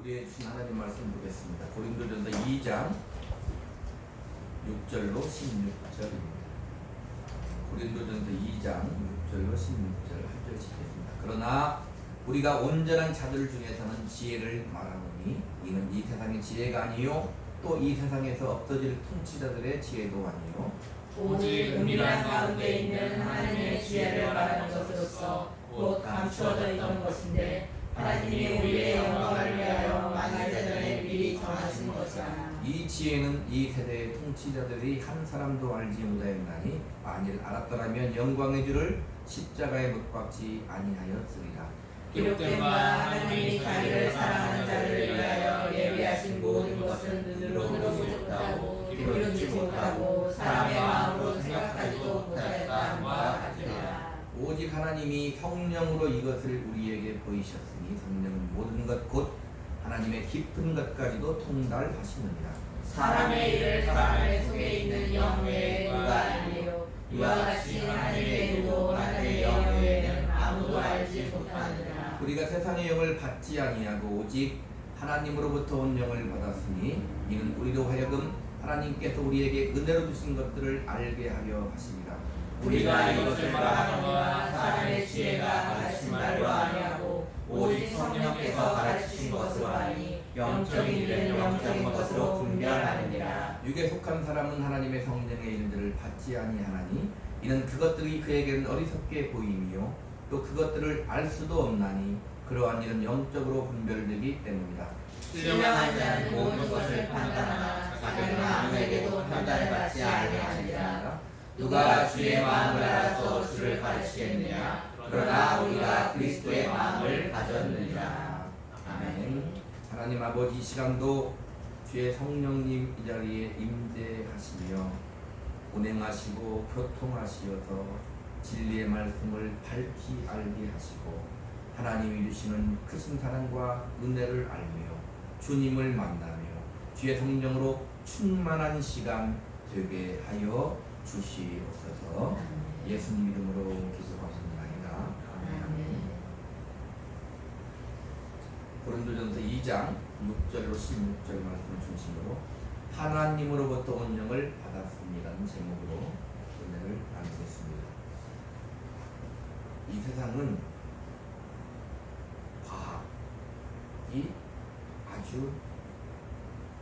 우리의 주신 하나님 말씀 보겠습니다. 고린도전서 2장 6절로 16절입니다. 고린도전서 2장 6절로 16절 한 절씩 읽겠습니다. 그러나 우리가 온전한 자들 중에서는 지혜를 말하노니 이는 이 세상의 지혜가 아니요 또 이 세상에서 없어질 통치자들의 지혜도 아니요 오직 은밀한 가운데 있는 하나님의 지혜를 말하는 것으로서 곧 감추어져 있던 것인데 하나님이 우리의 영광을 위하여 만세전에 미리 정하신 것이라. 이 지혜는 이 세대의 통치자들이 한 사람도 알지 못하였나니 만일 알았더라면 영광의 주를 십자가에 못 박지 아니하였으리라. 기록된 바 하나님이 자기를 사랑하는 자를 위하여 예비하신 모든 것은 눈으로 보지 못하고 이루지 못하고 사람의 마음으로 생각하지도 못하였다 와 같으라. 오직 하나님이 성령으로 이것을 우리에게 보이셨으니 성령은 모든 것 곧 하나님의 깊은 것까지도 통달하시느니라. 사람의 일을 사람의 속에 있는 영 외에 누가 알리요. 이와 같이 하나님의 일도 하나님의 영 외에는 아무도 알지 못하느니라. 우리가 세상의 영을 받지 아니하고 오직 하나님으로부터 온 영을 받았으니 이는 우리로 하여금 하나님께서 우리에게 은혜로 주신 것들을 알게 하려 하시니라. 우리가 이것을 말하는 것과 사람의 지혜가 가르친 말로 아니하고 오직 성령께서 가르치신 것으로 하니 영적인 일은 영적인 것으로 분별하느니라. 육에 속한 사람은 하나님의 성령의 일들을 받지 아니하나니 이는 그것들이 그에게는 어리석게 보임이요 또 그것들을 알 수도 없나니 그러한 일은 영적으로 분별되기 때문이다. 신령한 자는 모든 것을 판단하나 자기는 아무에게도 판단을 받지 아니하니라. 누가 주의 마음을 알아서 주를 가르치겠느냐. 그러나 우리가 그리스도의 마음을 가졌느니라. 아멘. 하나님 아버지, 이 시간도 주의 성령님 이 자리에 임재하시며 운행하시고 교통하시어서 진리의 말씀을 밝히 알게 하시고 하나님이 주시는 크신 사랑과 은혜를 알며 주님을 만나며 주의 성령으로 충만한 시간 되게 하여 주시옵소서. 예수님 이름으로 기도하옵나이다. 고린도전서 2장 6절로 16절 말씀을 중심으로 하나님으로부터 온 영을 받았습니다는 제목으로 은혜를 나누겠습니다. 이 세상은 과학이 아주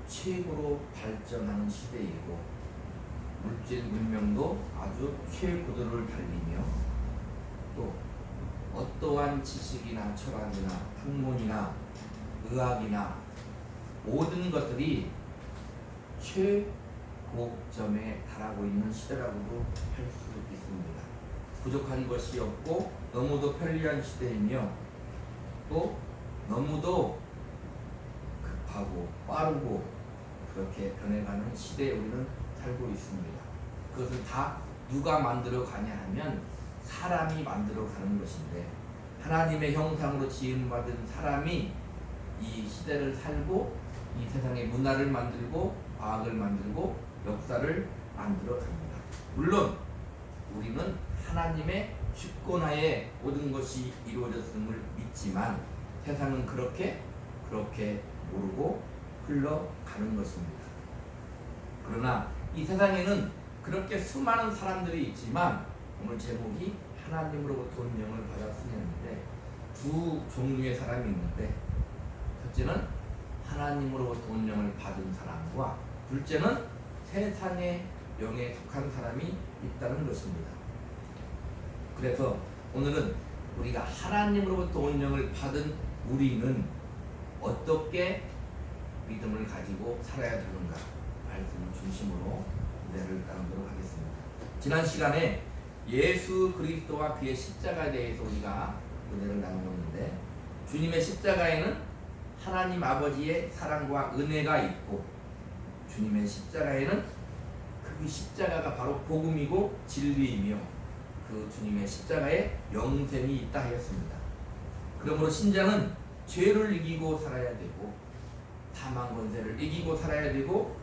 최고로 발전하는 시대이고 물질 문명도 아주 최고도를 달리며 또 어떠한 지식이나 철학이나 학문이나 의학이나 모든 것들이 최고점에 달하고 있는 시대라고도 할 수 있습니다. 부족한 것이 없고 너무도 편리한 시대이며 또 너무도 급하고 빠르고 그렇게 변해가는 시대에 우리는 살고 있습니다. 그것을 다 누가 만들어 가냐 하면 사람이 만들어 가는 것인데 하나님의 형상으로 지음받은 사람이 이 시대를 살고 이 세상의 문화를 만들고 과학을 만들고 역사를 만들어 갑니다. 물론 우리는 하나님의 주권하에 모든 것이 이루어졌음을 믿지만 세상은 그렇게 모르고 흘러가는 것입니다. 그러나 이 세상에는 그렇게 수많은 사람들이 있지만 오늘 제목이 하나님으로부터 온 영을 받았으는데 두 종류의 사람이 있는데 첫째는 하나님으로부터 온 영을 받은 사람과 둘째는 세상의 영에 속한 사람이 있다는 것입니다. 그래서 오늘은 우리가 하나님으로부터 온 영을 받은 우리는 어떻게 믿음을 가지고 살아야 되는가 말씀을 중심으로 은혜를 나누도록 하겠습니다. 지난 시간에 예수 그리스도와 그의 십자가에 대해서 우리가 은혜를 나누었는데 주님의 십자가에는 하나님 아버지의 사랑과 은혜가 있고 주님의 십자가에는 그 십자가가 바로 복음이고 진리이며 그 주님의 십자가에 영생이 있다 하였습니다. 그러므로 신자는 죄를 이기고 살아야 되고 사망 권세를 이기고 살아야 되고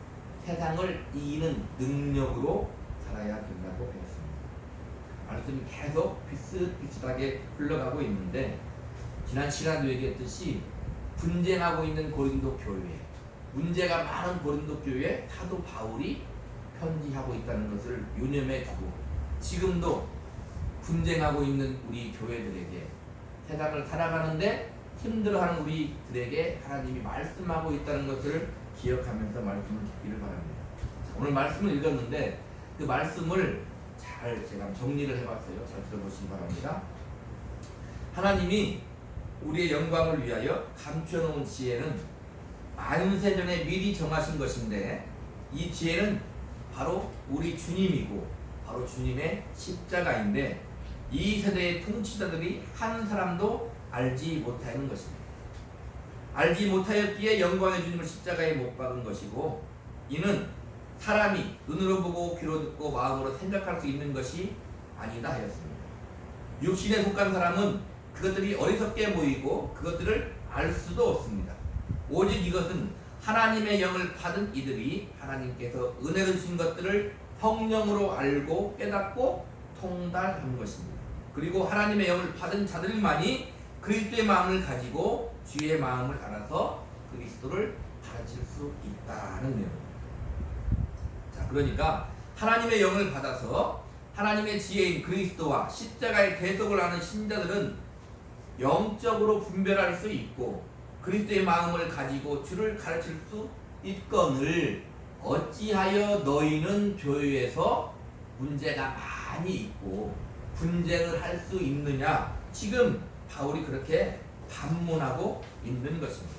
세상을 이기는 능력으로 살아야 된다고 했습니다. 말씀이 계속 비슷비슷하게 흘러가고 있는데 지난 시간도 얘기했듯이 분쟁하고 있는 고린도 교회, 문제가 많은 고린도 교회에 사도 바울이 편지하고 있다는 것을 유념해 두고 지금도 분쟁하고 있는 우리 교회들에게 세상을 살아가는데 힘들어하는 우리들에게 하나님이 말씀하고 있다는 것을 기억하면서 말씀을 듣기를 바랍니다. 자, 오늘 말씀을 읽었는데 그 말씀을 잘 제가 정리를 해봤어요. 잘 들어보시기 바랍니다. 하나님이 우리의 영광을 위하여 감춰놓은 지혜는 만세전에 미리 정하신 것인데 이 지혜는 바로 우리 주님이고 바로 주님의 십자가인데 이 세대의 통치자들이 한 사람도 알지 못하는 것입니다. 알지 못하였기에 영광의 주님을 십자가에 못 박은 것이고 이는 사람이 눈으로 보고 귀로 듣고 마음으로 생각할 수 있는 것이 아니다 하였습니다. 육신에 속한 사람은 그것들이 어리석게 보이고 그것들을 알 수도 없습니다. 오직 이것은 하나님의 영을 받은 이들이 하나님께서 은혜로 주신 것들을 성령으로 알고 깨닫고 통달한 것입니다. 그리고 하나님의 영을 받은 자들만이 그리스도의 마음을 가지고 주의 마음을 알아서 그리스도를 가르칠 수 있다는 내용입니다. 자, 그러니까 하나님의 영을 받아서 하나님의 지혜인 그리스도와 십자가의 대속을 아는 신자들은 영적으로 분별할 수 있고 그리스도의 마음을 가지고 주를 가르칠 수 있거늘 어찌하여 너희는 교회에서 문제가 많이 있고 분쟁을 할 수 있느냐. 지금 바울이 그렇게 반문하고 있는 것입니다.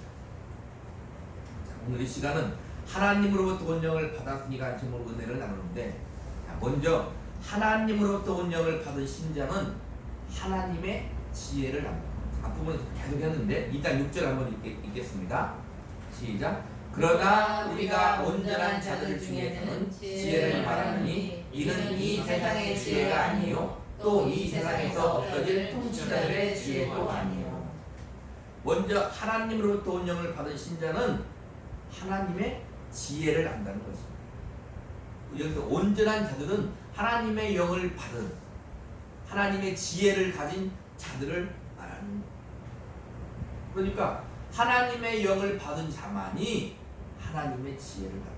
자, 오늘 이 시간은 하나님으로부터 온 영을 받았으니까 안심으로 은혜를 나누는데 먼저 하나님으로부터 온 영을 받은 신자는 하나님의 지혜를 합니다. 앞부분에서 계속 했는데 일단 6절 한번 읽겠습니다. 시작. 그러나 우리가 온전한 자들 중에서는 지혜를 말하니 이는 이 세상의 지혜가 아니요 또 이 세상에서 없어질 통치자들의 지혜도 아니요. 먼저 하나님으로부터 온 영을 받은 신자는 하나님의 지혜를 안다는 것입니다. 여기서 온전한 자들은 하나님의 영을 받은 하나님의 지혜를 가진 자들을 말하는 겁니다. 그러니까 하나님의 영을 받은 자만이 하나님의 지혜를 받아요.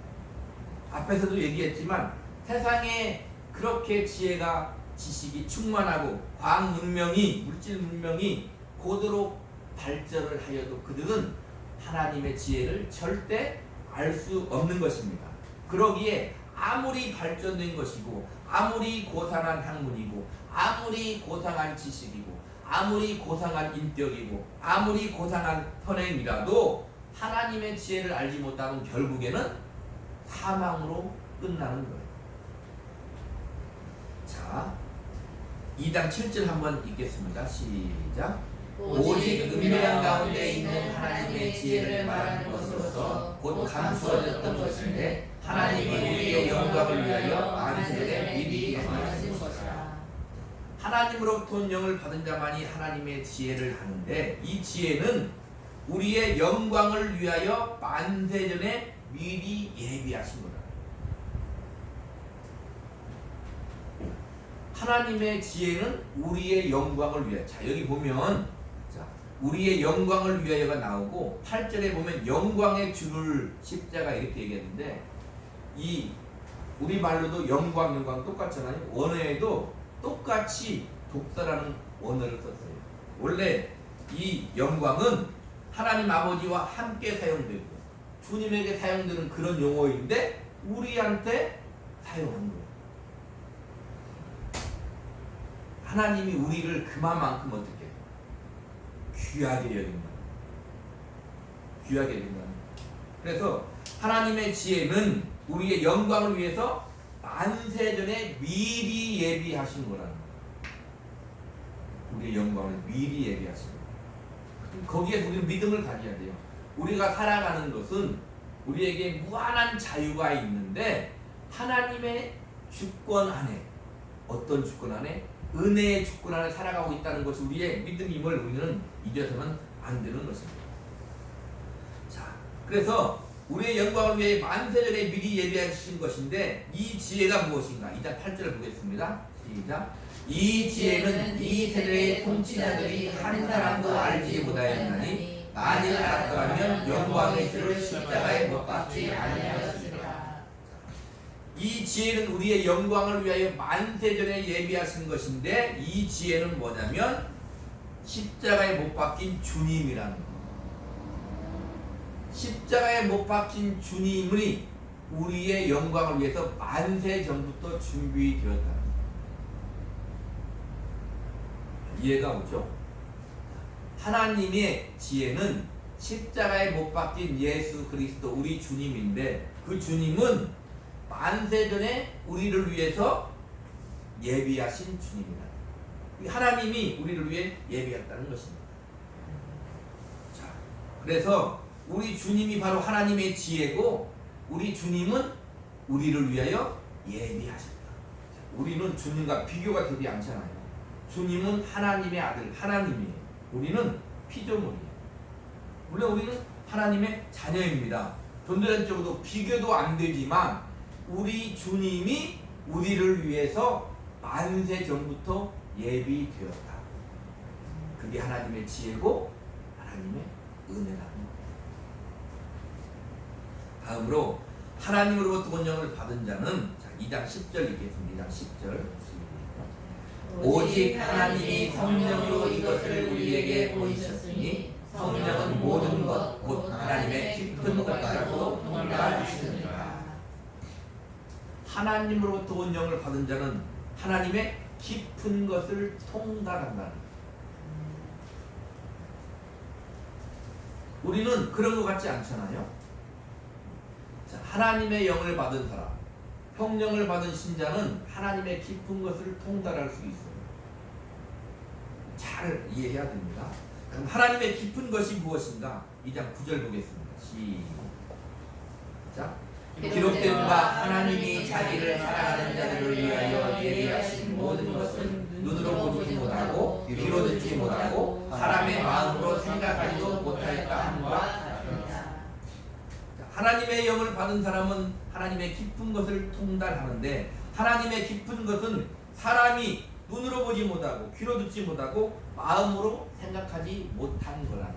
앞에서도 얘기했지만 세상에 그렇게 지혜가 지식이 충만하고 과학 문명이 물질 문명이 고도로 발전을 하여도 그들은 하나님의 지혜를 절대 알 수 없는 것입니다. 그러기에 아무리 발전된 것이고 아무리 고상한 학문이고 아무리 고상한 지식이고 아무리 고상한 인격이고 아무리 고상한 선행이라도 하나님의 지혜를 알지 못하면 결국에는 사망으로 끝나는 거예요. 자, 2장 7절 한번 읽겠습니다. 시작. 오직 은밀한 가운데 있는 하나님의 지혜를 말하는 것으로서 곧 감추어졌던 것인데 하나님이 우리의 영광을 위하여 만세에 미리 예언하신 것이라. 하나님으로부터 온 영을 받은 자만이 하나님의 지혜를 하는데 이 지혜는 우리의 영광을 위하여 만세전에 미리 예비하신 거다. 하나님의 지혜는 우리의 영광을 위하여. 자, 여기 보면 우리의 영광을 위하여가 나오고 8절에 보면 영광의 주를 십자가 이렇게 얘기했는데 이 우리말로도 영광 똑같잖아요. 원어에도 똑같이 독사라는 원어를 썼어요. 원래 이 영광은 하나님 아버지와 함께 사용되고 주님에게 사용되는 그런 용어인데 우리한테 사용한 거예요. 하나님이 우리를 그만큼 어떻게 귀하게 여긴다. 귀하게 여긴다. 그래서 하나님의 지혜는 우리의 영광을 위해서 만세전에 미리 예비하신 거라는 거예요. 우리의 영광을 미리 예비하신 거예요. 거기에 우리는 믿음을 가져야 돼요. 우리가 살아가는 것은 우리에게 무한한 자유가 있는데 하나님의 주권 안에 어떤 주권 안에? 은혜의 주권 안에 살아가고 있다는 것이 우리의 믿음임을 우리는 잊어서는 안 되는 것입니다. 자, 그래서 우리의 영광을 위해 만세전에 미리 예비하신 것인데 이 지혜가 무엇인가? 2장 8절을 보겠습니다. 시작. 이 지혜는 이 세대의 통치자들이 한 사람도 알지 못하였나니 만일 알았더라면 영광의 주를 십자가에 못 박지 아니하였으리라. 이 지혜는 우리의 영광을 위하여 만세전에 예비하신 것인데, 이 지혜는 뭐냐면 십자가에 못 박힌 주님이라는 거. 십자가에 못 박힌 주님이 우리의 영광을 위해서 만세 전부터 준비되었다는 거. 이해가 오죠? 하나님의 지혜는 십자가에 못 박힌 예수 그리스도 우리 주님인데, 그 주님은 만세전에 우리를 위해서 예비하신 주님이다. 하나님이 우리를 위해 예비했다는 것입니다. 자, 그래서 우리 주님이 바로 하나님의 지혜고, 우리 주님은 우리를 위하여 예비하셨다. 우리는 주님과 비교가 되지 않잖아요. 주님은 하나님의 아들, 하나님이에요. 우리는 피조물이에요. 물론 우리는 하나님의 자녀입니다. 존재적으로 비교도 안 되지만, 우리 주님이 우리를 위해서 만세 전부터 예비되었다. 그게 하나님의 지혜고 하나님의 은혜라는 거예요. 다음으로 하나님으로부터 권능을 받은 자는, 자, 2장 10절 읽겠습니다. 2장 10절. 오직 하나님이 성령으로 이것을 우리에게 보이셨으니 성령은 모든 것 곧 하나님의 깊은 것까지도 통달하시느니라. 하나님으로부터 권능을 받은 자는 하나님의 깊은 것을 통달한다는. 우리는 그런 것 같지 않잖아요. 자, 하나님의 영을 받은 사람, 성령을 받은 신자는 하나님의 깊은 것을 통달할 수 있어요. 잘 이해해야 됩니다. 그럼 하나님의 깊은 것이 무엇인가? 2장 9절 보겠습니다. 시작. 기록된 바 하나님이 자기를 사랑하는 자들을 위하여 예비하신 모든 것은 눈으로 보지 못하고 귀로 듣지 못하고 사람의 마음으로 생각하지도 못하였다 함과 같습니다. 하나님의 영을 받은 사람은 하나님의 깊은 것을 통달하는데, 하나님의 깊은 것은 사람이 눈으로 보지 못하고 귀로 듣지 못하고 마음으로 생각하지 못한 거라는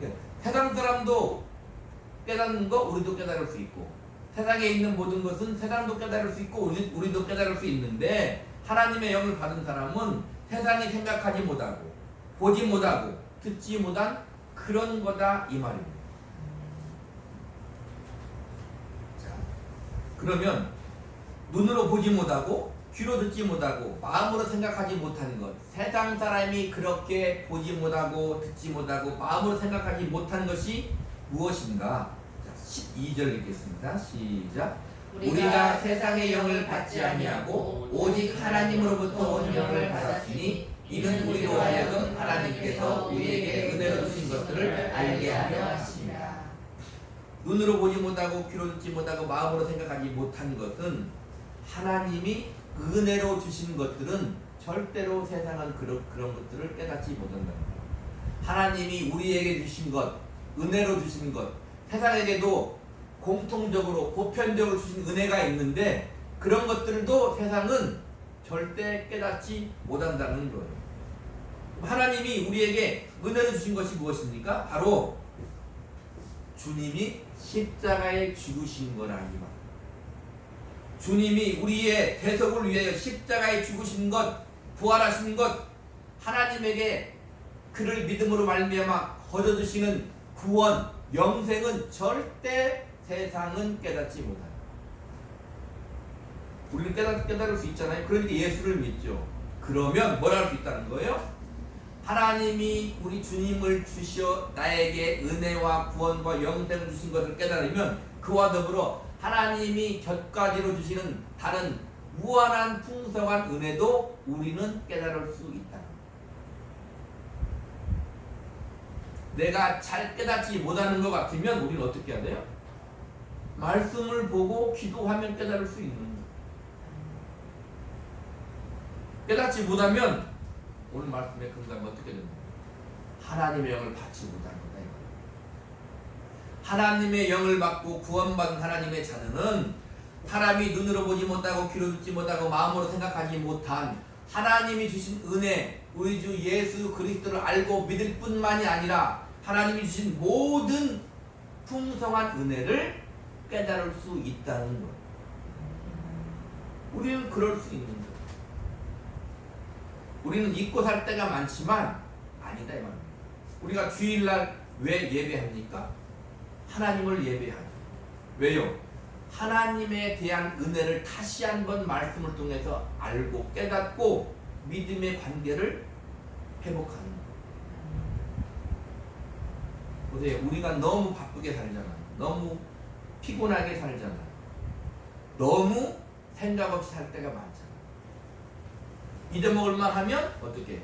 거예요. 세상 사람도 깨닫는 거 우리도 깨달을 수 있고, 세상에 있는 모든 것은 세상도 깨달을 수 있고 우리도 깨달을 수 있는데, 하나님의 영을 받은 사람은 세상이 생각하지 못하고 보지 못하고 듣지 못한 그런 거다 이 말입니다. 자, 그러면 눈으로 보지 못하고 귀로 듣지 못하고 마음으로 생각하지 못하는 것, 세상 사람이 그렇게 보지 못하고 듣지 못하고 마음으로 생각하지 못한 것이 무엇인가? 자, 12절 읽겠습니다. 시작. 우리가 세상의 영을 받지 아니하고 오직 하나님으로부터 온 영을 받았으니 이는 우리로 하여금 하나님께서 우리에게 은혜로 주신 것들을 알게 하려 하십니다. 눈으로 보지 못하고 귀로 듣지 못하고 마음으로 생각하지 못한 것은, 하나님이 은혜로 주신 것들은 절대로 세상은 그런 것들을 깨닫지 못한다는 거예요. 하나님이 우리에게 주신 것, 은혜로 주신 것, 세상에게도 공통적으로 보편적으로 주신 은혜가 있는데, 그런 것들도 세상은 절대 깨닫지 못한다는 거예요. 하나님이 우리에게 은혜로 주신 것이 무엇입니까? 바로 주님이 십자가에 죽으신 거라. 이 말. 주님이 우리의 대속을 위하여 십자가에 죽으신 것, 부활하신 것, 하나님에게 그를 믿음으로 말미암아 거둬주시는 구원, 영생은 절대 세상은 깨닫지 못해요. 우리는 깨달을 수 있잖아요. 그러니까 예수를 믿죠. 그러면 뭘 할 수 있다는 거예요? 하나님이 우리 주님을 주시어 나에게 은혜와 구원과 영생을 주신 것을 깨달으면, 그와 더불어 하나님이 곁가지로 주시는 다른 무한한 풍성한 은혜도 우리는 깨달을 수 있다. 내가 잘 깨닫지 못하는 것 같으면 우리는 어떻게 해야 돼요? 말씀을 보고 기도하면 깨달을 수 있는 거예요. 깨닫지 못하면 오늘 말씀에 근거하면 어떻게 됩니까? 하나님의 영을 받지 못하는 거다. 하나님의 영을 받고 구원받은 하나님의 자녀는 사람이 눈으로 보지 못하고 귀로 듣지 못하고 마음으로 생각하지 못한 하나님이 주신 은혜, 우리 주 예수 그리스도를 알고 믿을 뿐만이 아니라 하나님이 주신 모든 풍성한 은혜를 깨달을 수 있다는 것. 우리는 그럴 수 있는 것. 우리는 잊고 살 때가 많지만 아니다 이 말입니다. 우리가 주일날 왜 예배합니까? 하나님을 예배하죠. 왜요? 하나님에 대한 은혜를 다시 한번 말씀을 통해서 알고 깨닫고 믿음의 관계를 회복하는 거예요. 보세요. 우리가 너무 바쁘게 살잖아요. 너무 피곤하게 살잖아요. 너무 생각 없이 살 때가 많잖아요. 잊어먹을만 하면 어떻게?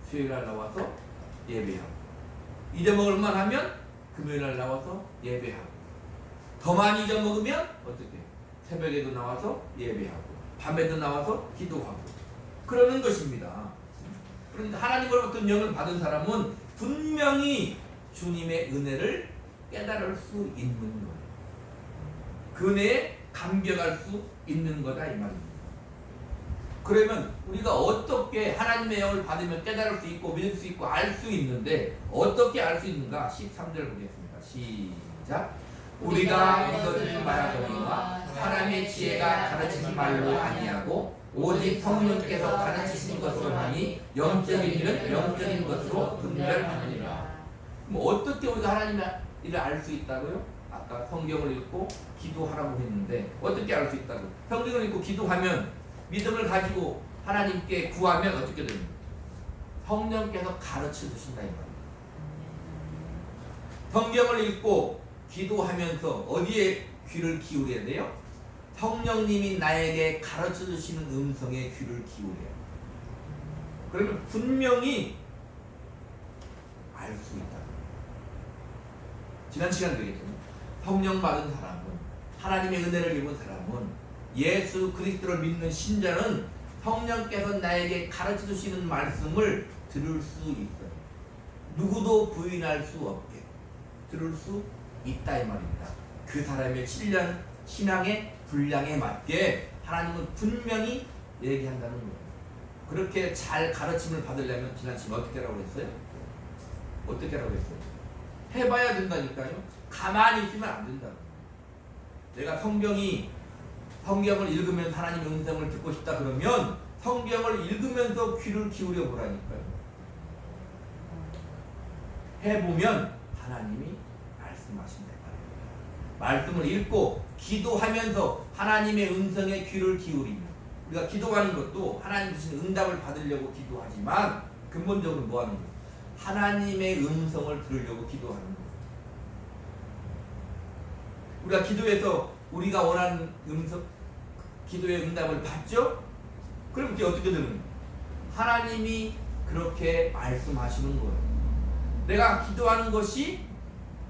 수요일날 나와서 예배하고, 잊어먹을만 하면 금요일날 나와서 예배하고, 더 많이 잊어먹으면 어떻게? 새벽에도 나와서 예배하고, 밤에도 나와서 기도하고 그러는 것입니다. 그러니까 하나님으로부터 영을 받은 사람은 분명히 주님의 은혜를 깨달을 수 있는 거예요. 그 은혜에 감격할 수 있는 거다 이 말입니다. 그러면 우리가 어떻게 하나님의 영을 받으면 깨달을 수 있고 믿을 수 있고 알 수 있는데 어떻게 알 수 있는가? 13절 보겠습니다. 시작. 우리가 이것을 말하거니와 사람의 지혜가 가르치신 말로 아니하고 오직 성령께서 가르치신 것으로 하니 영적인 일은 영적인 것으로 분별하느니라. 그럼 어떻게 우리가 하나님의 일을 알 수 있다고요? 아까 성경을 읽고 기도하라고 했는데 어떻게 알 수 있다고? 성경을 읽고 기도하면 믿음을 가지고 하나님께 구하면 어떻게 됩니까? 성령께서 가르쳐 주신다 이 말입니다. 성경을 읽고 기도하면서 어디에 귀를 기울여야 돼요? 성령님이 나에게 가르쳐 주시는 음성에 귀를 기울여요. 그러면 분명히 알 수 있다. 지난 시간 되겠죠. 성령 받은 사람은, 하나님의 은혜를 입은 사람은, 예수 그리스도를 믿는 신자는 성령께서 나에게 가르쳐 주시는 말씀을 들을 수 있어요. 누구도 부인할 수 없게 들을 수 있다 이 말입니다. 그 사람의 신앙의 분량에 맞게 하나님은 분명히 얘기한다는 거예요. 그렇게 잘 가르침을 받으려면 지난 시간 어떻게 하라고 했어요? 어떻게 하라고 했어요? 해봐야 된다니까요. 가만히 있으면 안 된다고. 내가 성경을 읽으면서 하나님의 음성을 듣고 싶다 그러면 성경을 읽으면서 귀를 기울여 보라니까요. 해보면 하나님이 말씀하신다 말입니다. 말씀을 읽고 기도하면서 하나님의 음성에 귀를 기울이며, 우리가 기도하는 것도 하나님 주신 응답을 받으려고 기도하지만 근본적으로 뭐 하는 거예요? 하나님의 음성을 들으려고 기도하는 거예요. 우리가 기도해서 우리가 원하는 기도의 응답을 받죠? 그럼 그게 어떻게 되는 거예요? 하나님이 그렇게 말씀하시는 거예요. 내가 기도하는 것이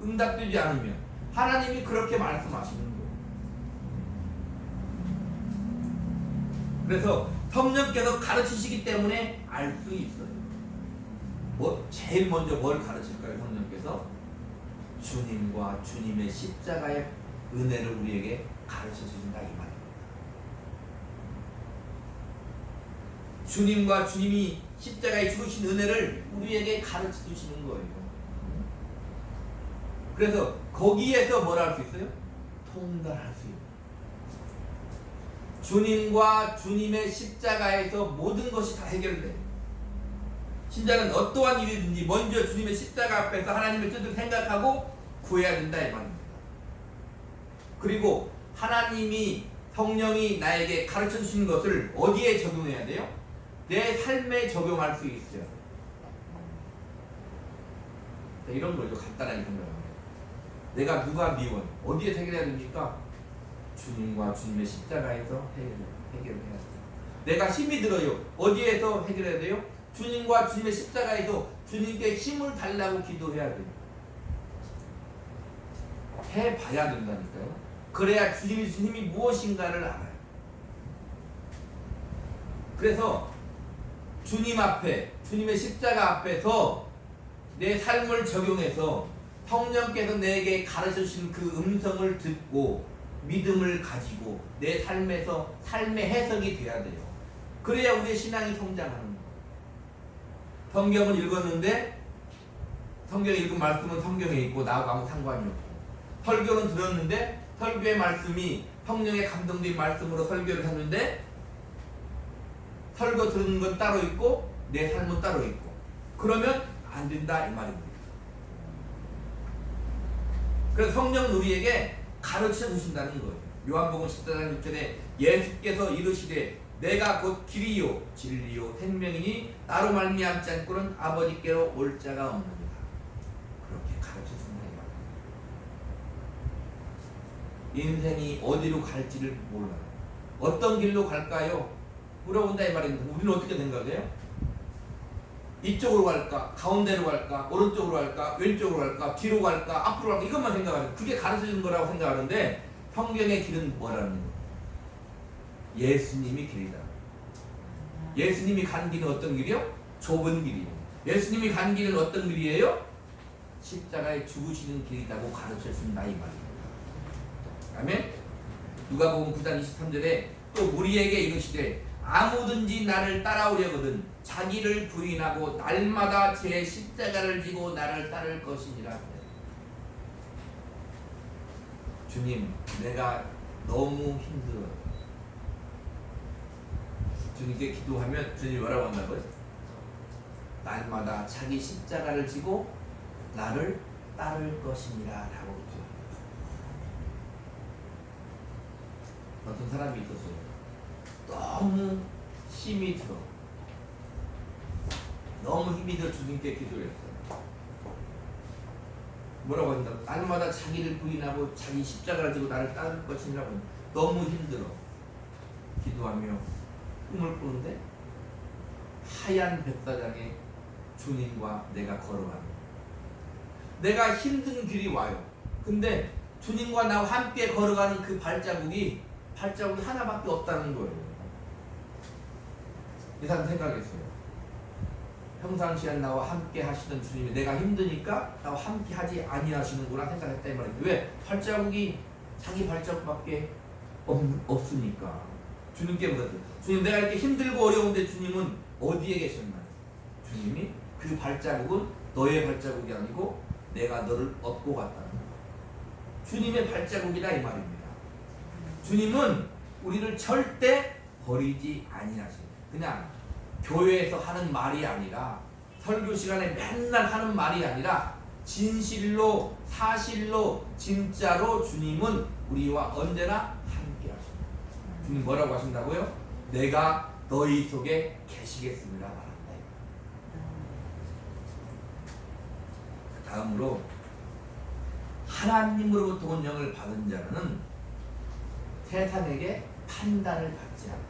응답되지 않으면 하나님이 그렇게 말씀하시는 거예요. 그래서 성령께서 가르치시기 때문에 알 수 있어요. 제일 먼저 뭘 가르칠까요? 성령께서 주님과 주님의 십자가의 은혜를 우리에게 가르쳐 주신다 이 말입니다. 주님과 주님이 십자가에 죽으신 은혜를 우리에게 가르쳐 주시는 거예요. 그래서 거기에서 뭘 할 수 있어요? 통달할 수 있어요. 주님과 주님의 십자가에서 모든 것이 다 해결돼요. 신자는 어떠한 일이든지 먼저 주님의 십자가 앞에서 하나님의 뜻을 생각하고 구해야 된다 이 말입니다. 그리고 하나님이 성령이 나에게 가르쳐 주시는 것을 어디에 적용해야 돼요? 내 삶에 적용할 수 있어요. 이런 걸요 간단하게 생각합니다. 내가 누가 미워요? 어디에 해결해야 됩니까? 주님과 주님의 십자가에서 해결해야 돼요. 내가 힘이 들어요. 어디에서 해결해야 돼요? 주님과 주님의 십자가에서 주님께 힘을 달라고 기도해야 돼요. 해봐야 된다니까요. 그래야 주님이 주신 힘이 무엇인가를 알아요. 그래서 주님 앞에, 주님의 십자가 앞에서 내 삶을 적용해서 성령께서 내게 가르쳐주신 그 음성을 듣고 믿음을 가지고 내 삶에서 삶의 해석이 돼야 돼요. 그래야 우리의 신앙이 성장하는 거예요. 성경을 읽었는데 성경에 읽은 말씀은 성경에 있고 나하고 아무 상관이 없고, 설교는 들었는데 설교의 말씀이 성령의 감동된 말씀으로 설교를 했는데 설교 들은 건 따로 있고 내 삶은 따로 있고, 그러면 안 된다 이 말입니다. 그래서 성령은 우리에게 가르쳐 주신다는 거예요. 요한복음 14장 6절에 예수께서 이르시되 내가 곧 길이요 진리요 생명이니 나로 말미암지 않고는 아버지께로 올 자가 없느니라. 그렇게 가르쳐 준다 이 말이에요. 인생이 어디로 갈지를 몰라요. 어떤 길로 갈까요? 물어본다 이 말입니다. 우리는 어떻게 생각해요? 이쪽으로 갈까? 가운데로 갈까? 오른쪽으로 갈까? 왼쪽으로 갈까? 뒤로 갈까? 앞으로 갈까? 이것만 생각하는, 그게 가르쳐 주는 거라고 생각하는데 성경의 길은 뭐라는 거예요? 예수님이 길이다. 예수님이 간 길은 어떤 길이요? 좁은 길이에요. 예수님이 간 길은 어떤 길이에요? 십자가에 죽으시는 길이라고 가르쳐 준다 이 말입니다. 아멘? 누가복음 9장 23절에 또 우리에게 이르시되 아무든지 나를 따라오려거든 자기를 부인하고 날마다 제 십자가를 지고 나를 따를 것이니라. 주님, 내가 너무 힘들어요. 주님께 기도하면 주님이 뭐라고 한다고요? 날마다 자기 십자가를 지고 나를 따를 것이니라 라고 기도합니다. 어떤 사람이 있었어요. 너무 힘이 들어. 너무 힘이 들어 주님께 기도했어요. 뭐라고 한다? 날마다 자기를 부인하고 자기 십자가를 지고 나를 따를 것이라고. 너무 힘들어. 기도하며 꿈을 꾸는데 하얀 백사장에 주님과 내가 걸어갑니다. 내가 힘든 길이 와요. 근데 주님과 나와 함께 걸어가는 그 발자국이 하나밖에 없다는 거예요. 이 사람 생각했어요. 평상시에 나와 함께 하시던 주님이 내가 힘드니까 나와 함께 하지 아니하시는구나 생각했다 이 말이에요. 왜? 발자국이 자기 발자국밖에 없으니까. 주님께 물었어요. 주님, 내가 이렇게 힘들고 어려운데 주님은 어디에 계셨나요? 주님이 그 발자국은 너의 발자국이 아니고 내가 너를 얻고 갔다는 거예요. 주님의 발자국이다 이 말입니다. 주님은 우리를 절대 버리지 아니하시고, 그냥 교회에서 하는 말이 아니라, 설교 시간에 맨날 하는 말이 아니라 진실로 사실로 진짜로 주님은 우리와 언제나 함께 하십니다. 주님 뭐라고 하신다고요? 내가 너희 속에 계시겠습니다 말한다. 다음으로 하나님으로부터 온 영을 받은 자는 세상에게 판단을 받지 않아.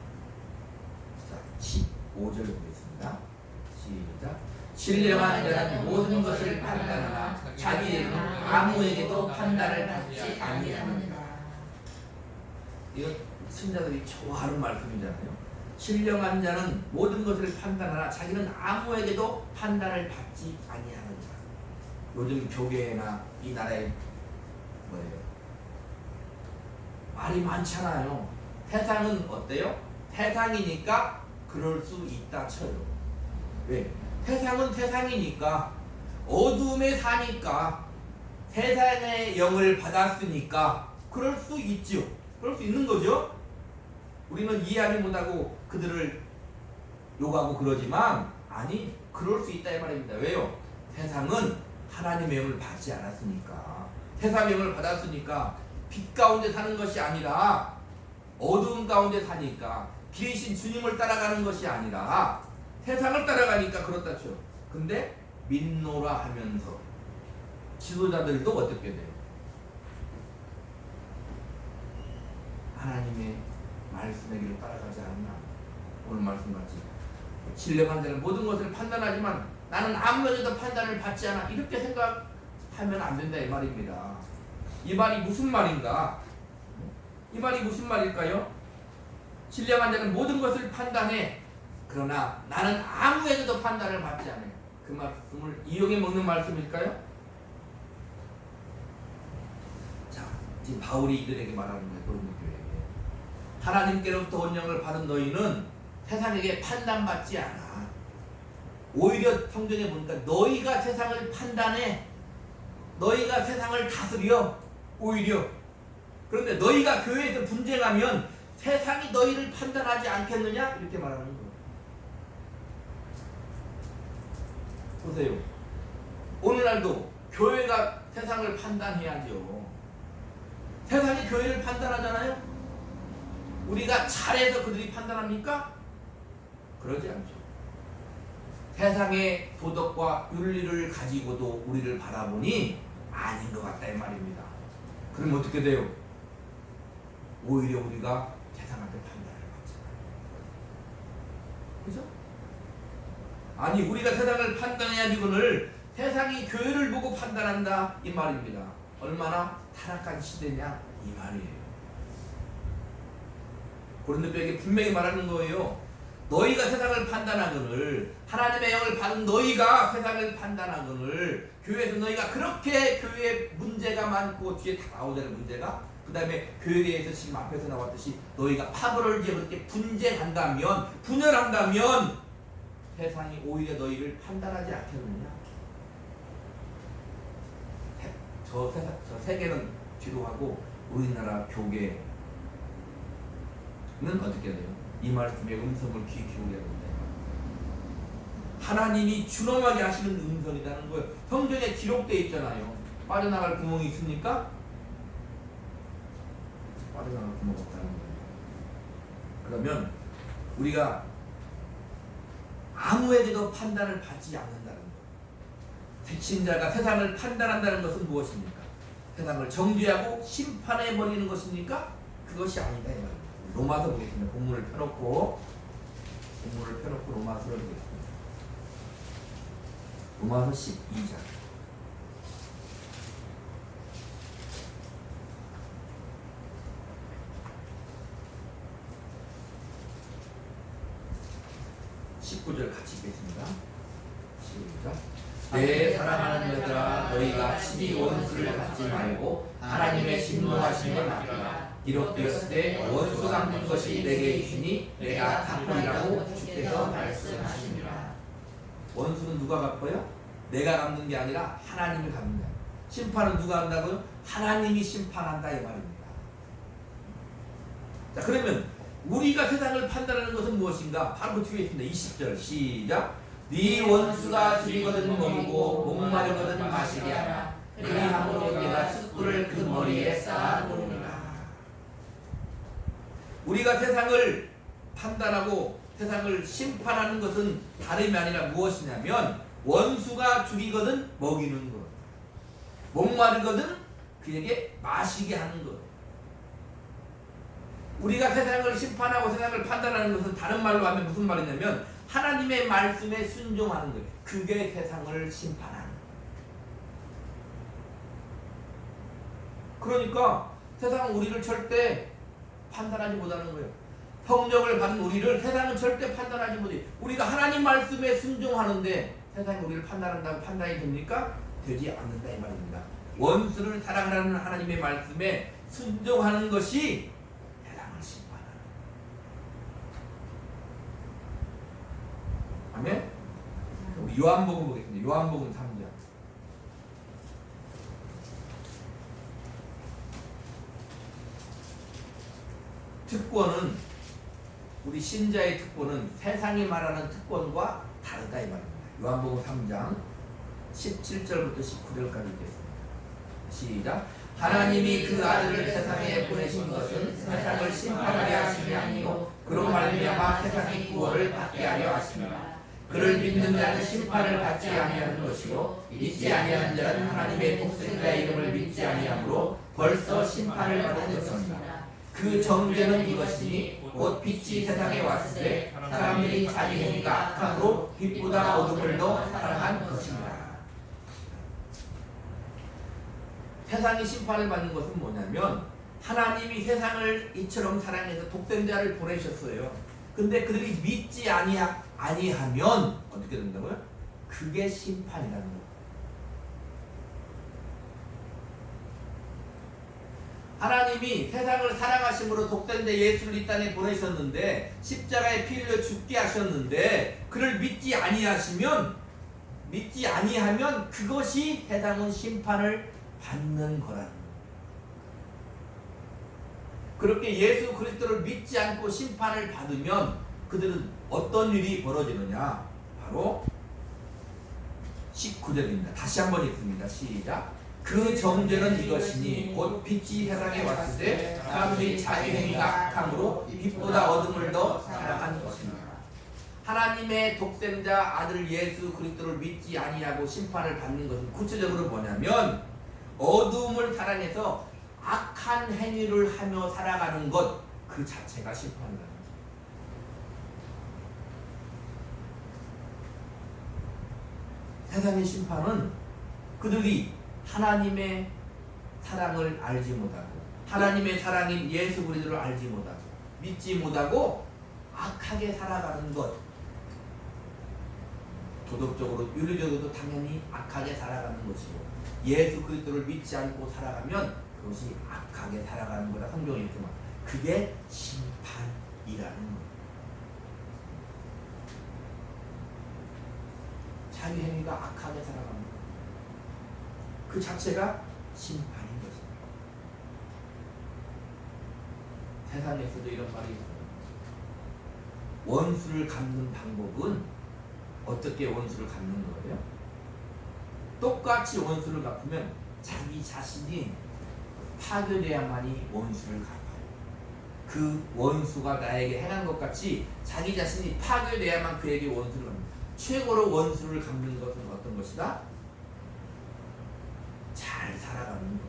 자, 15절 보겠습니다. 시작. 신령한 자는 모든 것을 판단하나 자기는 아무에게도 판단을 받지 아니하느니라. 이거 신자들이 좋아하는 말씀이잖아요. 신령한 자는 모든 것을 판단하나 자기는 아무에게도 판단을 받지 아니하느니라. 요즘 교계나 이 나라에 뭐예요? 말이 많잖아요. 세상은 어때요? 세상이니까 그럴 수 있다 쳐요. 왜? 세상은 세상이니까, 어둠에 사니까, 세상의 영을 받았으니까 그럴 수 있죠. 그럴 수 있는 거죠. 우리는 이해하지 못하고 그들을 욕하고 그러지만, 아니, 그럴 수 있다 이 말입니다. 왜요? 세상은 하나님의 영을 받지 않았으니까, 세상의 영을 받았으니까 빛 가운데 사는 것이 아니라 어두운 가운데 사니까, 길이신 주님을 따라가는 것이 아니라 세상을 따라가니까 그렇다 쳐. 근데 믿노라 하면서 지도자들도 어떻게 돼요? 하나님의 말씀의 길을 따라가지 않나? 오늘 말씀 같이 신령한 자는 모든 것을 판단하지만 나는 아무에게도 판단을 받지 않아. 이렇게 생각하면 안 된다 이 말입니다. 이 말이 무슨 말인가? 이 말이 무슨 말일까요? 신령한 자는 모든 것을 판단해. 그러나 나는 아무에게도 판단을 받지 않아요. 그 말씀을 이용해 먹는 말씀일까요? 자, 지금 바울이 이들에게 말하는 거예요. 고린도교회에게. 하나님께로부터 온 영을 받은 너희는 세상에게 판단받지 않아. 오히려 성경에 보니까 너희가 세상을 판단해, 너희가 세상을 다스려. 오히려 그런데 너희가 교회에서 분쟁하면 세상이 너희를 판단하지 않겠느냐? 이렇게 말하는 거예요. 보세요. 오늘날도 교회가 세상을 판단해야죠. 세상이 교회를 판단하잖아요. 우리가 잘해서 그들이 판단합니까? 그러지 않죠. 세상의 도덕과 윤리를 가지고도 우리를 바라보니 아닌 것 같다 이 말입니다. 그럼 어떻게 돼요? 오히려 우리가 세상한테 판단을 받잖아요. 그죠? 아니 우리가 세상을 판단해야지고는 세상이 교회를 보고 판단한다 이 말입니다. 얼마나 타락한 시대냐 이 말이에요. 고린도서에게 분명히 말하는 거예요. 너희가 세상을 판단하거늘 하나님의 영을 받은 너희가 세상을 판단하거늘 교회에서 너희가 그렇게 교회에 문제가 많고 뒤에 다 나오잖아요. 문제가 그 다음에 교회에 대해서 지금 앞에서 나왔듯이 너희가 파벌을 지어 그렇게 분쟁한다면 분열한다면 세상이 오히려 너희를 판단하지 않겠느냐. 저 세계는 뒤로 하고 우리나라 교계는 어떻게 돼요? 이 말씀에 음성을 귀 기울여야 된다. 하나님이 준엄하게 하시는 음성이라는 거예요. 성경에 기록되어 있잖아요. 빠져나갈 구멍이 있습니까? 빠져나갈 구멍 없다는 거예요. 그러면 우리가 아무에게도 판단을 받지 않는다는 거예요. 택신자가 세상을 판단한다는 것은 무엇입니까? 세상을 정죄하고 심판해버리는 것입니까? 그것이 아니다 이 말입니다. 로마서 보겠습니다. 본문을 펴놓고 로마서를 보겠습니다. 로마서 12장 19절 같이 읽겠습니다. 시작. 내 사랑하는 여들아 너희가 친히 원수를 갖지 말고 하나님의 진노하심에 맡기라. 기록되었을 때 원수 갚는 것이 내게 있으니 내가 갚으리라고 주께서 말씀하십니다. 원수는 누가 갚아요? 내가 갚는 게 아니라 하나님이 갚는다. 심판은 누가 한다고요? 하나님이 심판한다 이 말입니다. 자 그러면 우리가 세상을 판단하는 것은 무엇인가? 바로 그 뒤에 있습니다. 20절 시작. 네 원수가 줄이거든 먹이고 목마르거든 마시게 하라. 그리함으로 내가 숯불을 그 머리에 쌓아놓으리라. 우리가 세상을 판단하고 세상을 심판하는 것은 다름이 아니라 무엇이냐면 원수가 죽이거든 먹이는 것, 목마르거든 그에게 마시게 하는 것. 우리가 세상을 심판하고 세상을 판단하는 것은 다른 말로 하면 무슨 말이냐면 하나님의 말씀에 순종하는 거예요. 그게 세상을 심판하는 거예요. 그러니까 세상은 우리를 절대 판단하지 못하는 거예요. 성령을 받은 우리를 세상은 절대 판단하지 못해요. 우리가 하나님 말씀에 순종하는데 세상이 우리를 판단한다고 판단이 됩니까? 되지 않는다 이 말입니다. 원수를 사랑하라는 하나님의 말씀에 순종하는 것이 세상을 심판하는 거예요. 아멘? 우리 요한복음 보겠습니다. 요한복음 3장 특권은 우리 신자의 특권은 세상이 말하는 특권과 다르다 이 말입니다. 요한복음 3장 17절부터 19절까지 읽겠습니다. 시작. 하나님이 그 아들을 세상에 보내신 것은 세상을 심판하려 하심이 아니요 그로 말미암아 세상의 구원을 받게 하려 하심이라. 그를 믿는 자는 심판을 받지 아니하는 것이요 믿지 아니하는 자는 하나님의 독생자의 이름을 믿지 아니하므로 벌써 심판을 받은 것입니다. 그 정죄는 이것이니 곧 빛이 세상에 왔을 때 사람들이 자기 행위가 악함으로 빛보다 어둠을 더 사랑한 것입니다. 세상이 심판을 받는 것은 뭐냐면 하나님이 세상을 이처럼 사랑해서 독생자를 보내셨어요. 근데 그들이 믿지 아니하면 어떻게 된다고요? 그게 심판이라는 거예요. 하나님이 세상을 사랑하심으로 독생자 예수를 이 땅에 보내셨는데 십자가에 피 흘려 죽게 하셨는데 그를 믿지 아니하면 그것이 세상은 심판을 받는 거라는 거예요. 그렇게 예수 그리스도를 믿지 않고 심판을 받으면 그들은 어떤 일이 벌어지느냐? 바로 19절입니다. 다시 한번 읽습니다. 시작. 그 정죄는 이것이니 곧 빛이 세상에 왔을 때 사람들이 자기 행위가 악함으로 빛보다 어둠을 더 사랑한 것입니다. 하나님의 독생자 아들 예수 그리스도를 믿지 아니하고 심판을 받는 것은 구체적으로 뭐냐면 어둠을 사랑해서 악한 행위를 하며 살아가는 것 그 자체가 심판이라는 거예요. 세상의 심판은 그들이 하나님의 사랑을 알지 못하고 하나님의 사랑인 예수 그리스도를 알지 못하고 믿지 못하고 악하게 살아가는 것, 도덕적으로 윤리적으로도 당연히 악하게 살아가는 것이고 예수 그리스도를 믿지 않고 살아가면 그것이 악하게 살아가는 거다. 성경에 있지만 그게 심판이라는 거예요. 자기 행위가 악하게 살아가는 것, 그 자체가 심판인 것입니다. 세상에서도 이런 말이 있어요. 원수를 갚는 방법은 어떻게 원수를 갚는 거예요? 똑같이 원수를 갚으면 자기 자신이 파괴돼야만이 원수를 갚아요. 그 원수가 나에게 행한 것 같이 자기 자신이 파괴돼야만 그에게 원수를 갚니다. 최고로 원수를 갚는 것은 어떤 것이다? 잘 살아가는 것.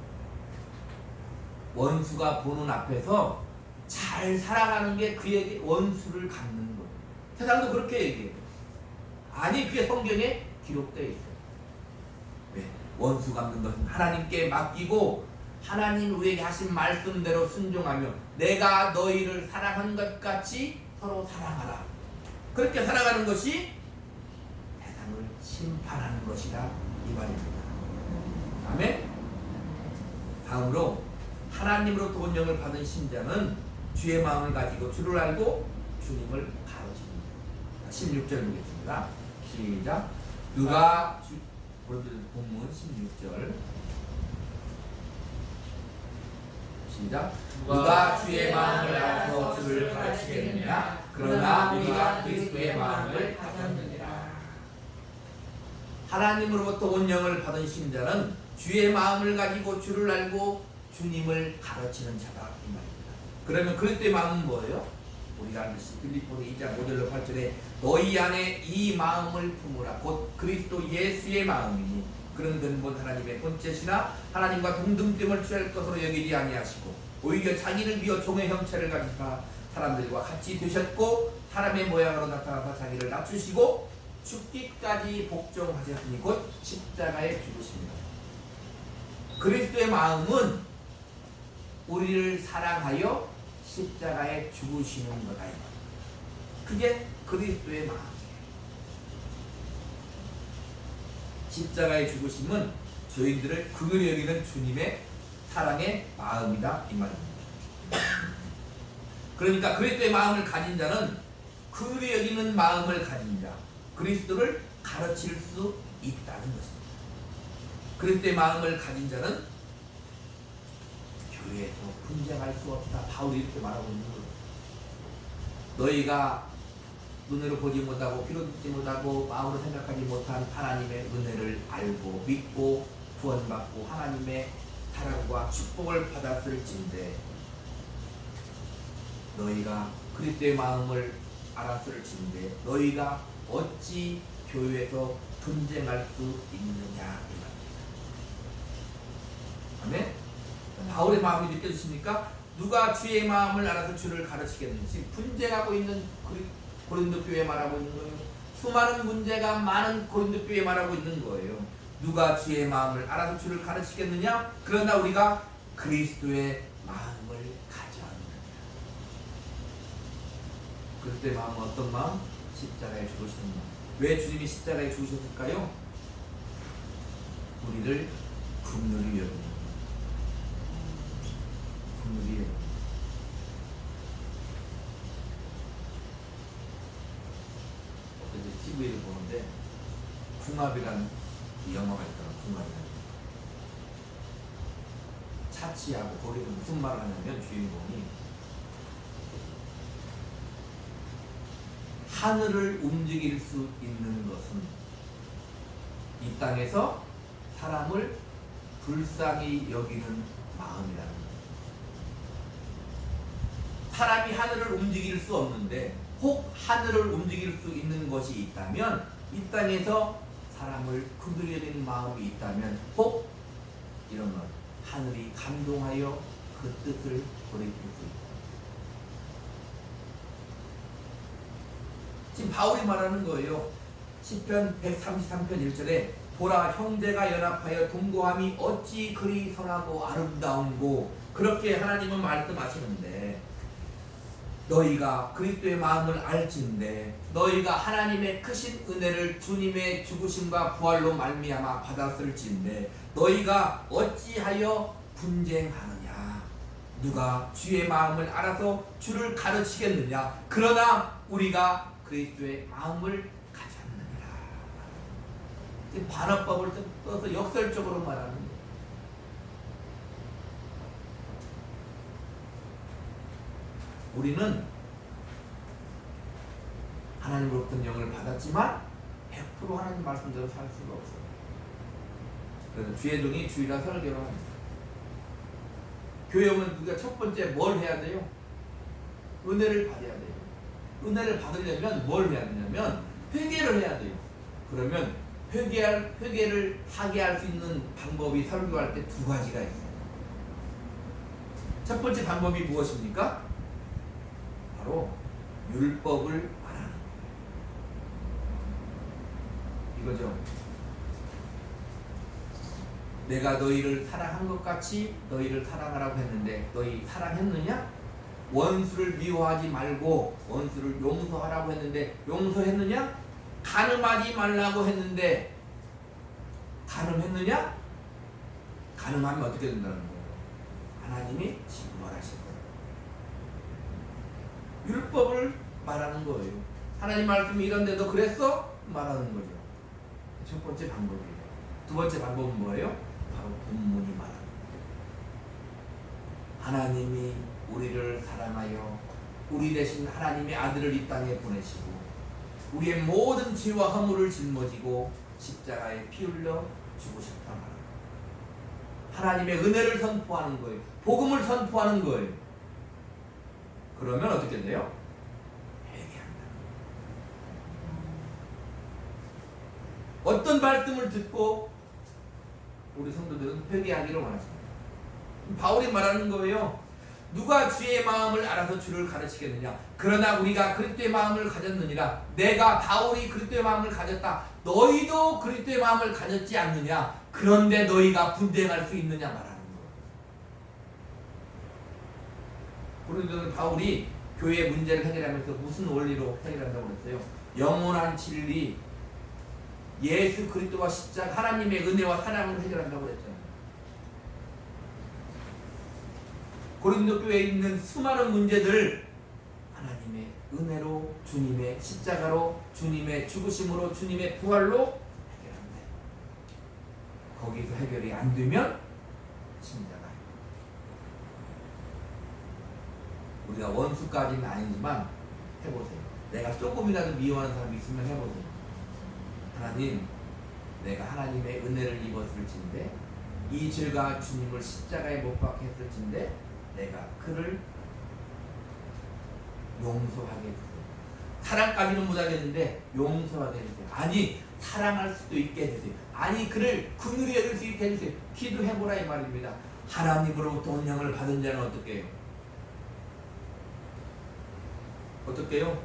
원수가 보는 앞에서 잘 살아가는 게 그에게 원수를 갚는 것. 세상도 그렇게 얘기해요. 아니, 그게 성경에 기록되어 있어요. 왜? 원수 갚는 것은 하나님께 맡기고 하나님 우리에게 하신 말씀대로 순종하며 내가 너희를 사랑한 것 같이 서로 사랑하라. 그렇게 살아가는 것이 세상을 심판하는 것이다 이 말입니다. 아멘. 다음으로 하나님으로부터 온영을 받은 신자는 주의 마음을 가지고 주를 알고 주님을 가르칩니다. 16절 보겠습니다. 시작. 누가 본문 16절 시작. 누가 주의 마음을 알아서 주를 가르치겠느냐? 그러나 우리가 그리스도의 마음을 가졌느니라. 하나님으로부터 온영을 받은 신자는 주의 마음을 가지고 주를 알고 주님을 가르치는 자다 이 말입니다. 그러면 그리스도의 마음은 뭐예요? 우리가 알듯이 빌립보서 2장 5절로 8절에 너희 안에 이 마음을 품으라 곧 그리스도 예수의 마음이니 그런 근본 하나님의 본체시나 하나님과 동등됨을 취할 것으로 여기지 아니하시고 오히려 자기를 비워 종의 형체를 가지사 사람들과 같이 되셨고 사람의 모양으로 나타나서 자기를 낮추시고 죽기까지 복종하셨으니 곧 십자가에 죽으십니다. 그리스도의 마음은 우리를 사랑하여 십자가에 죽으시는 거다. 그게 그리스도의 마음이에요. 십자가에 죽으심은 저희들을 극을 여기는 주님의 사랑의 마음이다 이 말입니다. 그러니까 그리스도의 마음을 가진 자는 극을 여기는 마음을 가진 자, 그리스도를 가르칠 수 있다는 것입니다. 그리스도의 마음을 가진 자는 교회에서 분쟁할 수 없다. 바울이 이렇게 말하고 있는 거예요. 너희가 눈으로 보지 못하고 귀로 듣지 못하고 마음으로 생각하지 못한 하나님의 은혜를 알고 믿고 구원받고 하나님의 사랑과 축복을 받았을진데 너희가 그리스도의 마음을 알았을진데 너희가 어찌 교회에서 분쟁할 수 있느냐 이 말입니다. 아멘? 바울의 마음이 느껴지십니까? 누가 주의 마음을 알아서 주를 가르치겠는지 분쟁하고 있는 고린도 교회에 말하고 있는 거예요. 수많은 문제가 많은 고린도 교회에 말하고 있는 거예요. 누가 주의 마음을 알아서 주를 가르치겠느냐? 그러나 우리가 그리스도의 마음을 가져왔느냐. 그리스도의 마음은 어떤 마음? 십자가에 죽으시는 마음. 왜 주님이 십자가에 죽으셨을까요? 우리를 긍휼히 여기는 오늘이 어제 TV를 보는데 궁합이라는 이 영화가 있더라고요. 궁합이라는 차치하고 거기서 무슨 말을 하냐면 주인공이 하늘을 움직일 수 있는 것은 이 땅에서 사람을 불쌍히 여기는 마음이라는 거예요. 사람이 하늘을 움직일 수 없는데 혹 하늘을 움직일 수 있는 것이 있다면 이 땅에서 사람을 그리려는 마음이 있다면 혹 이런 것 하늘이 감동하여 그 뜻을 돌이킬 수 있다. 지금 바울이 말하는 거예요. 시편 133편 1절에 보라 형제가 연합하여 동거함이 어찌 그리 선하고 아름다운고 그렇게 하나님은 말씀하시는데 너희가 그리스도의 마음을 알지인데 너희가 하나님의 크신 은혜를 주님의 죽으심과 부활로 말미암아 받았을지인데 너희가 어찌하여 분쟁하느냐 누가 주의 마음을 알아서 주를 가르치겠느냐 그러나 우리가 그리스도의 마음을 가졌느니라. 지금 반어법을 써서 역설적으로 말하는 거예요. 우리는 하나님으로부터 영을 받았지만 100% 하나님 말씀대로 살 수가 없어요. 그래서 주예종이 주일날 설교를 합니다. 교회 오면 우리가 첫 번째 뭘 해야 돼요? 은혜를 받아야 돼요. 은혜를 받으려면 뭘 해야 되냐면 회개를 해야 돼요. 그러면 회개를 하게 할 수 있는 방법이 설교할 때 두 가지가 있어요. 첫 번째 방법이 무엇입니까? 바로 율법을 말하는 거예요. 이거죠. 내가 너희를 사랑한 것 같이 너희를 사랑하라고 했는데 너희 사랑했느냐? 원수를 미워하지 말고 원수를 용서하라고 했는데 용서했느냐? 간음하지 말라고 했는데 간음했느냐? 간음하면 어떻게 된다는 거예요? 하나님이 징벌하실 거예요. 율법을 말하는 거예요. 하나님 말씀이 이런데도 그랬어? 말하는 거죠. 첫 번째 방법이에요. 두 번째 방법은 뭐예요? 바로 본문이 말하는 거예요. 하나님이 우리를 사랑하여 우리 대신 하나님의 아들을 이 땅에 보내시고 우리의 모든 죄와 허물을 짊어지고 십자가에 피 흘려 죽으셨다 말합니다. 하나님의 은혜를 선포하는 거예요. 복음을 선포하는 거예요. 그러면 어떻게 돼요? 회개한다. 어떤 말씀을 듣고 우리 성도들은 회개하기를 원하십니다. 바울이 말하는 거예요. 누가 주의 마음을 알아서 주를 가르치겠느냐? 그러나 우리가 그리스도의 마음을 가졌느니라. 내가 바울이 그리스도의 마음을 가졌다. 너희도 그리스도의 마음을 가졌지 않느냐? 그런데 너희가 분쟁할 수 있느냐 말하는 거예요. 그런데 바울이 교회의 문제를 해결하면서 무슨 원리로 해결한다고 그랬어요? 영원한 진리, 예수 그리스도와 십자가, 하나님의 은혜와 사랑으로 해결한다고 그랬잖아요. 고린도 교회에 있는 수많은 문제들 하나님의 은혜로, 주님의 십자가로, 주님의 죽으심으로, 주님의 부활로 해결한다. 거기서 해결이 안 되면 십자가. 우리가 원수까지는 아니지만 해보세요. 내가 조금이라도 미워하는 사람이 있으면 해보세요. 하나님, 내가 하나님의 은혜를 입었을진데 이 죄가 주님을 십자가에 못 박게 했을진데 내가 그를 용서하게 해주세요. 사랑까지는 못하겠는데 용서하게 해주세요. 아니, 사랑할 수도 있게 해주세요. 아니, 그를 긍휼히 여길 수 있게 해주세요. 기도해보라 이 말입니다. 하나님으로부터 온영을 받은 자는 어떻게 해요? 어떻게 해요?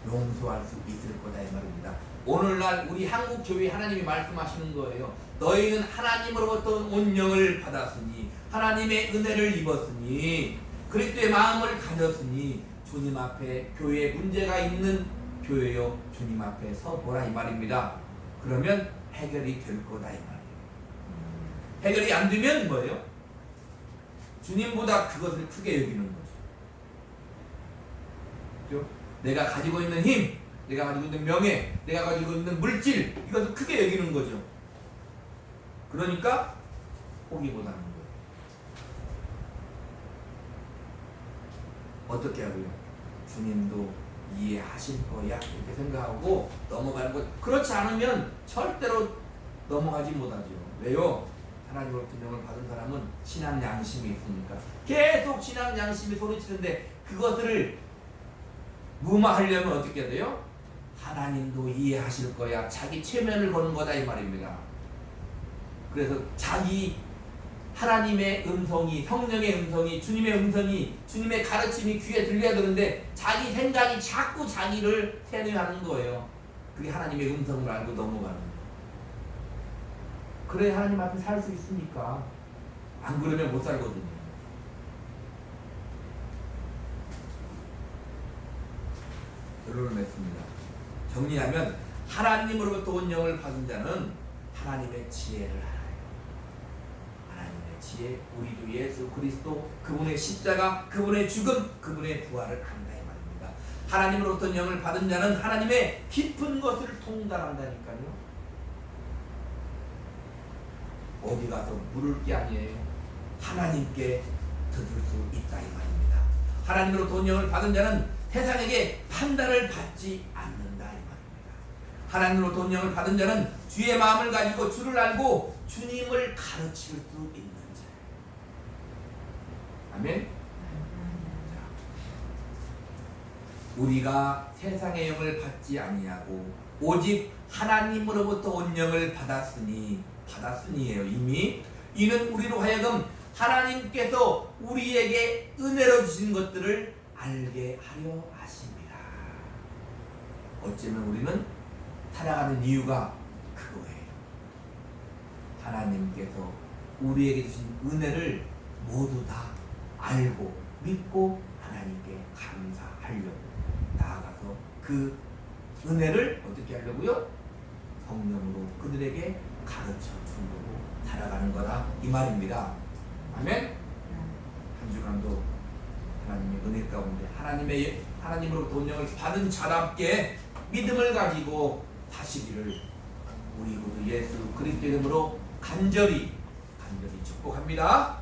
용서할 수 있을 거다 이 말입니다. 오늘날 우리 한국교회 하나님이 말씀하시는 거예요. 너희는 하나님으로부터 온영을 받았으니 하나님의 은혜를 입었으니 그리스도의 마음을 가졌으니 주님 앞에 교회에 문제가 있는 교회요 주님 앞에 서보라 이 말입니다. 그러면 해결이 될 거다 이 말이에요. 해결이 안 되면 뭐예요? 주님보다 그것을 크게 여기는 거죠. 그죠? 내가 가지고 있는 힘, 내가 가지고 있는 명예, 내가 가지고 있는 물질, 이것을 크게 여기는 거죠. 그러니까 포기 못하는 거예요. 어떻게 하고요? 주님도 이해하실 거야 이렇게 생각하고 넘어가는 것. 그렇지 않으면 절대로 넘어가지 못하죠. 왜요? 하나님으로부터 명을 받은 사람은 신앙 양심이 있으니까 계속 신앙 양심이 소리치는데 그것을 무마하려면 어떻게 해야 돼요? 하나님도 이해하실 거야. 자기 최면을 거는 거다 이 말입니다. 그래서 자기 하나님의 음성이, 성령의 음성이, 주님의 음성이, 주님의 가르침이 귀에 들려야 되는데 자기 생각이 자꾸 자기를 세뇌하는 거예요. 그게 하나님의 음성을 알고 넘어가는 거예요. 그래 하나님 앞에 살 수 있으니까. 안 그러면 못 살거든요. 결론을 맺습니다. 정리하면 하나님으로부터 온 영을 받은 자는 하나님의 지혜를 알아요. 하나님의 지혜, 우리 주 예수 그리스도, 그분의 십자가, 그분의 죽음, 그분의 부활을 안다 이 말입니다. 하나님으로부터 영을 받은 자는 하나님의 깊은 것을 통달한다니까요. 어디 가서 물을 게 아니에요. 하나님께 들을 수 있다 이 말입니다. 하나님으로부터 온 영을 받은 자는 세상에게 판단을 받지 않는다 이 말입니다. 하나님으로부터 온 영을 받은 자는 주의 마음을 가지고 주를 알고 주님을 가르칠 수 있는 자예요. 아멘. 자, 우리가 세상의 영을 받지 아니하고 오직 하나님으로부터 온 영을 받았으니예요. 이미 이는 우리로 하여금 하나님께서 우리에게 은혜로 주신 것들을 알게 하려 하십니다. 어쩌면 우리는 살아가는 이유가 그거예요. 하나님께서 우리에게 주신 은혜를 모두 다 알고 믿고 하나님께 감사하려고 나아가서 그 은혜를 어떻게 하려고요? 성령으로 그들에게 가르쳐 주려고 살아가는 거다 이 말입니다. 아멘. 한 주간도 하나님의 은혜 가운데 하나님으로부터 온 영을 받은 자답게 믿음을 가지고 사시기를 우리 구주 예수 그리스도 이름으로 간절히 축복합니다.